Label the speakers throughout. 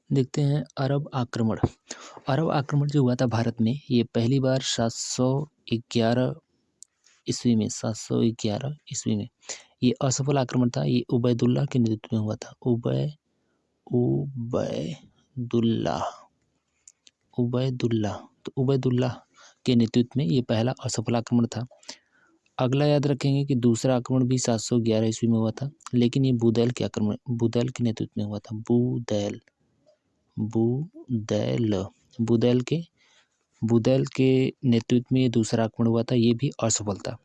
Speaker 1: देखते हैं अरब आक्रमण। अरब आक्रमण जो हुआ था भारत में, ये पहली बार 711 ईस्वी में 711 ईस्वी में ये असफल आक्रमण था। ये उबैदुल्लाह के नेतृत्व में हुआ था। उबैदुल्लाह उबैदुल्लाह तो उबैदुल्लाह के नेतृत्व में ये पहला असफल आक्रमण था। अगला याद रखेंगे कि दूसरा आक्रमण भी 711 ईस्वी में हुआ था, लेकिन ये बुदैल के नेतृत्व में हुआ था। बुदैल के नेतृत्व में ये दूसरा आक्रमण हुआ था। ये भी असफल था।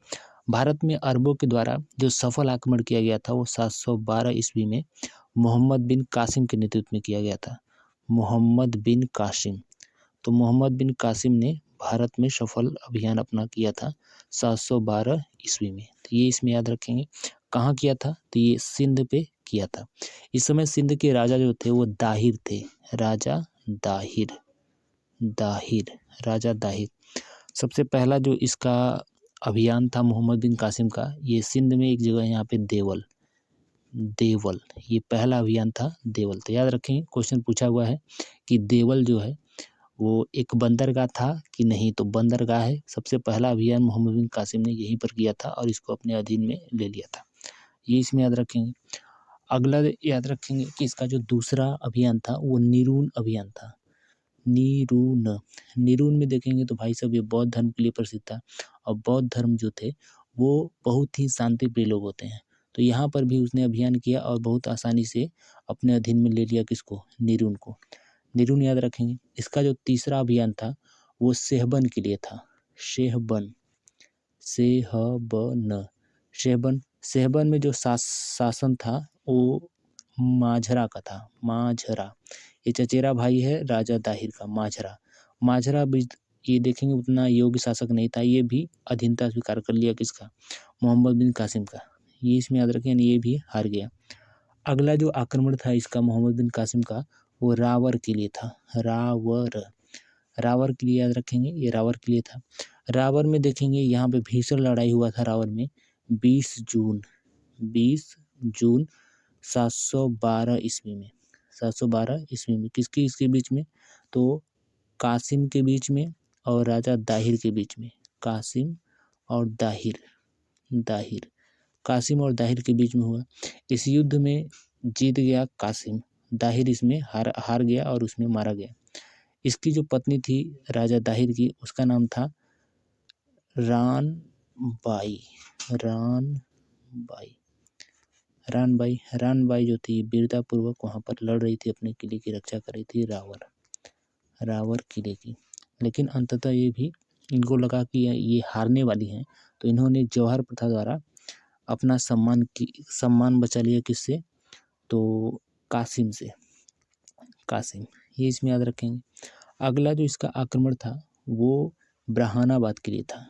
Speaker 1: भारत में अरबों के द्वारा जो सफल आक्रमण किया गया था वो 712 ईस्वी में मोहम्मद बिन कासिम के नेतृत्व में किया गया था। मोहम्मद बिन कासिम ने भारत में सफल अभियान अपना किया था 712 ईस्वी में। तो ये इसमें याद रखेंगे। कहाँ किया था? तो ये सिंध पे किया था। इस समय सिंध के राजा जो थे वो दाहिर थे। राजा दाहिर। सबसे पहला जो इसका अभियान था मोहम्मद बिन कासिम का, ये सिंध में एक जगह यहाँ पे देवल, ये पहला अभियान था देवल। तो याद रखेंगे, क्वेश्चन पूछा हुआ है कि देवल जो है वो एक बंदरगाह था कि नहीं, तो बंदरगाह है। सबसे पहला अभियान मोहम्मद बिन कासिम ने यहीं पर किया था और इसको अपने अधीन में ले लिया था। ये इसमें याद रखेंगे। अगला याद रखेंगे कि इसका जो दूसरा अभियान था वो नीरून अभियान था। नीरून में देखेंगे तो भाई साहब ये बौद्ध धर्म के लिए प्रसिद्ध था और बौद्ध धर्म जो थे वो बहुत ही शांति प्रिय लोग होते हैं। तो यहाँ पर भी उसने अभियान किया और बहुत आसानी से अपने अधीन में ले लिया। किसको? नीरून को। नीरून याद रखेंगे। इसका जो तीसरा अभियान था वो सेहबन के लिए था। सेहबन में जो शासन था वो माझरा का था। ये चचेरा भाई है राजा दाहिर का। माझरा भी ये देखेंगे उतना योग्य शासक नहीं था। ये भी अधीनता स्वीकार कर लिया। किसका? मोहम्मद बिन कासिम का। ये इसमें याद रखें, ये भी हार गया। अगला जो आक्रमण था इसका मोहम्मद बिन कासिम का वो रावर के लिए था। रावर के लिए याद रखेंगे, ये रावर के लिए था। रावर में देखेंगे यहाँ पे भीषण लड़ाई हुआ था रावर में 20 जून 712 ईस्वी में। 712 ईस्वी में इसके बीच में? तो कासिम के बीच में और राजा दाहिर के बीच में। कासिम और दाहिर के बीच में हुआ। इस युद्ध में जीत गया कासिम। दाहिर इसमें हार गया और उसमें मारा गया। इसकी जो पत्नी थी राजा दाहिर की, उसका नाम था रानबाई जो थी वीरता पूर्वक वहाँ पर लड़ रही थी, अपने किले की रक्षा कर रही थी रावर किले की। लेकिन अंततः ये भी इनको लगा कि ये हारने वाली हैं, तो इन्होंने जौहर प्रथा द्वारा अपना सम्मान बचा लिया। किससे? तो कासिम से। ये इसमें याद रखेंगे। अगला जो इसका आक्रमण था वो ब्राह्मणाबाद के लिए था।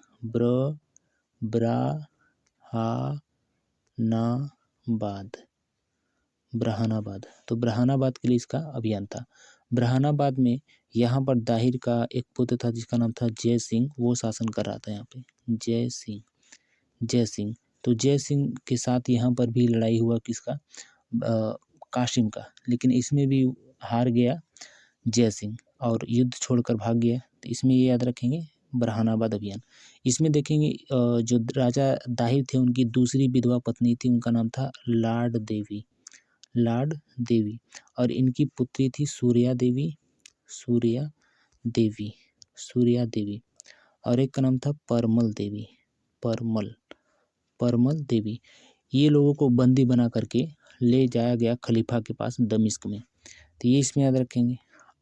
Speaker 1: ब्राह्मणाबाद तो ब्राह्मणाबाद के लिए इसका अभियान था। ब्राह्मणाबाद में यहाँ पर दाहिर का एक पुत्र था जिसका नाम था जय सिंह, वो शासन कर रहा था यहाँ पे। जय सिंह तो जय सिंह के साथ यहाँ पर भी लड़ाई हुआ। किसका? कासिम का। लेकिन इसमें भी हार गया जय सिंह और युद्ध छोड़कर भाग गया। तो इसमें ये याद रखेंगे ब्राह्मणाबाद अभियान। इसमें देखेंगे जो राजा दाहिर थे उनकी दूसरी विधवा पत्नी थी, उनका नाम था लाड देवी और इनकी पुत्री थी सूर्या देवी और एक का नाम था परमल देवी। ये लोगों को बंदी बना करके ले जाया गया खलीफा के पास दमिश्क में। तो ये इसमें याद रखेंगे।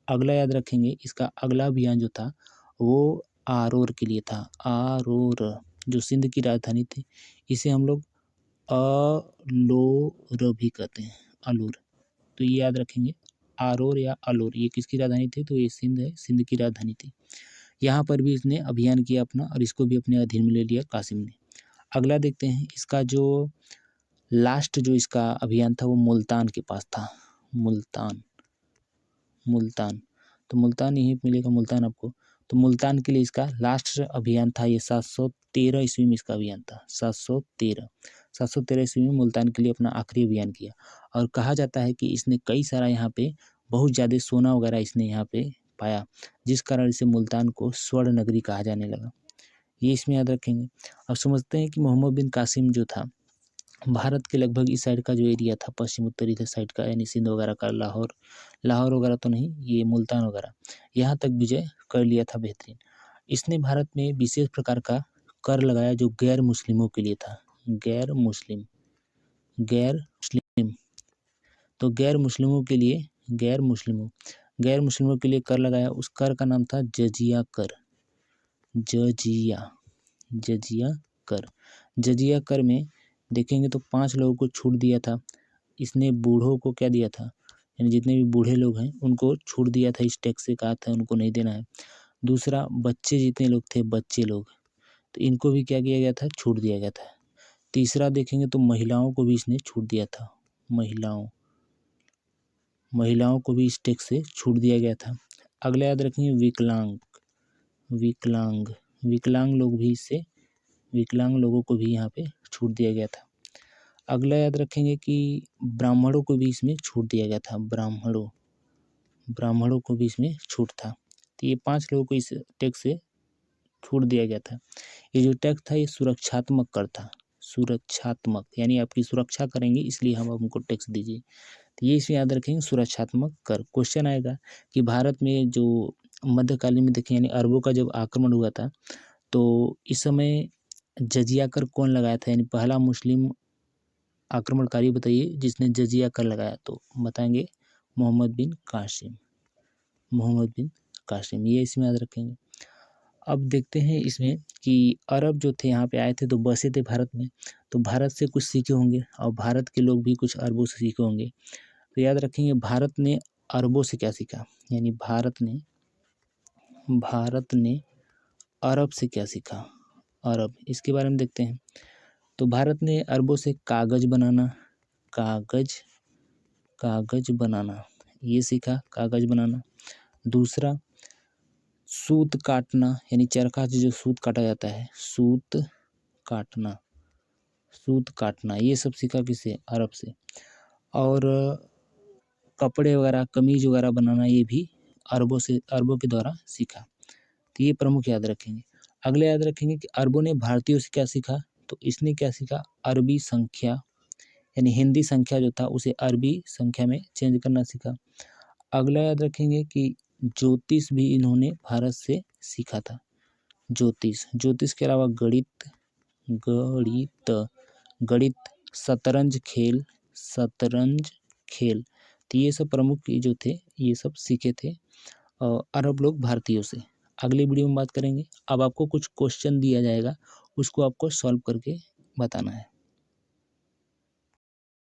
Speaker 1: अगला याद रखेंगे, इसका अगला अभियान जो था वो आरोर के लिए था। आरोर जो सिंध की राजधानी थी, इसे हम लोग अलोर भी कहते हैं। अलोर, तो ये याद रखेंगे। आरोर या अलोर ये किसकी राजधानी थी? तो ये सिंध की राजधानी थी। यहाँ पर भी इसने अभियान किया अपना और इसको भी अपने अधीन में ले लिया कासिम ने। अगला देखते हैं, इसका जो लास्ट जो इसका अभियान था वो मुल्तान के पास था। मुल्तान तो मुल्तान यहीं मिलेगा मुल्तान आपको। तो मुल्तान के लिए इसका लास्ट अभियान था। ये 713 ईस्वी में इसका अभियान था। 713 ईस्वी में मुल्तान के लिए अपना आखिरी अभियान किया और कहा जाता है कि इसने कई सारा यहाँ पे बहुत ज़्यादा सोना वगैरह इसने यहाँ पे पाया, जिस कारण इसे मुल्तान को स्वर्ण नगरी कहा जाने लगा। ये इसमें याद रखेंगे। अब समझते हैं कि मोहम्मद बिन कासिम जो था, भारत के लगभग इस साइड का जो एरिया था, पश्चिम उत्तरी साइड का, यानी सिंध वगैरह का, लाहौर वगैरह तो नहीं, ये मुल्तान वगैरह, यहाँ तक विजय कर लिया था बेहतरीन। इसने भारत में विशेष प्रकार का कर लगाया जो गैर मुस्लिमों के लिए था। गैर मुस्लिम तो गैर मुस्लिमों के लिए कर लगाया। उस कर का नाम था जजिया कर। जजिया कर में देखेंगे तो 5 लोगों को छूट दिया था। इसने बूढ़ों को क्या दिया था, यानी जितने भी बूढ़े लोग हैं उनको छूट दिया था, इस टैक्स से कहा था उनको नहीं देना है। दूसरा, बच्चे जितने लोग थे, बच्चे लोग, तो इनको भी क्या किया गया था, छूट दिया गया था। तीसरा देखेंगे तो महिलाओं को भी इसने छूट दिया था। महिलाओं को भी इस टैक्स से छूट दिया गया था। अगला याद रखेंगे विकलांग लोगों को भी यहाँ पे छूट दिया गया था। अगला याद रखेंगे कि ब्राह्मणों को भी इसमें छूट दिया गया था। ब्राह्मणों को भी इसमें छूट था। तो ये 5 लोगों को इस टैक्स से छूट दिया गया था। ये जो टैक्स था ये सुरक्षात्मक कर था। सुरक्षात्मक यानी आपकी सुरक्षा करेंगे, इसलिए हम हमको टैक्स दीजिए। तो ये इसमें याद रखेंगे, सुरक्षात्मक कर। क्वेश्चन आएगा कि भारत में जो मध्यकालीन में देखें, यानी अरबों का जब आक्रमण हुआ था, तो इस समय जजिया कर कौन लगाया था, यानी पहला मुस्लिम आक्रमणकारी बताइए जिसने जजिया कर लगाया, तो बताएंगे मोहम्मद बिन कासिम। ये इसमें याद रखेंगे। अब देखते हैं इसमें कि अरब जो थे यहाँ पे आए थे तो बसे थे भारत में, तो भारत से कुछ सीखे होंगे और भारत के लोग भी कुछ अरबों से सीखे होंगे। तो याद रखेंगे भारत ने अरबों से क्या सीखा, यानी भारत ने अरब से क्या सीखा। अरब, इसके बारे में देखते हैं। तो भारत ने अरबों से कागज बनाना ये सीखा, कागज बनाना। दूसरा, सूत काटना, यानी चरखा से जो सूत काटा जाता है, सूत काटना ये सब सीखा किससे, अरब से। और कपड़े वगैरह, कमीज वगैरह बनाना ये भी अरबों के द्वारा सीखा। तो ये प्रमुख याद रखेंगे। अगले याद रखेंगे कि अरबों ने भारतीयों से क्या सीखा, तो इसने क्या सीखा, अरबी संख्या, यानी हिंदी संख्या जो था उसे अरबी संख्या में चेंज करना सीखा। अगला याद रखेंगे कि ज्योतिष भी इन्होंने भारत से सीखा था। ज्योतिष के अलावा गणित, शतरंज खेल, तो ये सब प्रमुख जो थे ये सब सीखे थे अरब लोग भारतीयों से। अगली वीडियो में बात करेंगे। अब आपको कुछ क्वेश्चन दिया जाएगा, उसको आपको सॉल्व करके बताना है।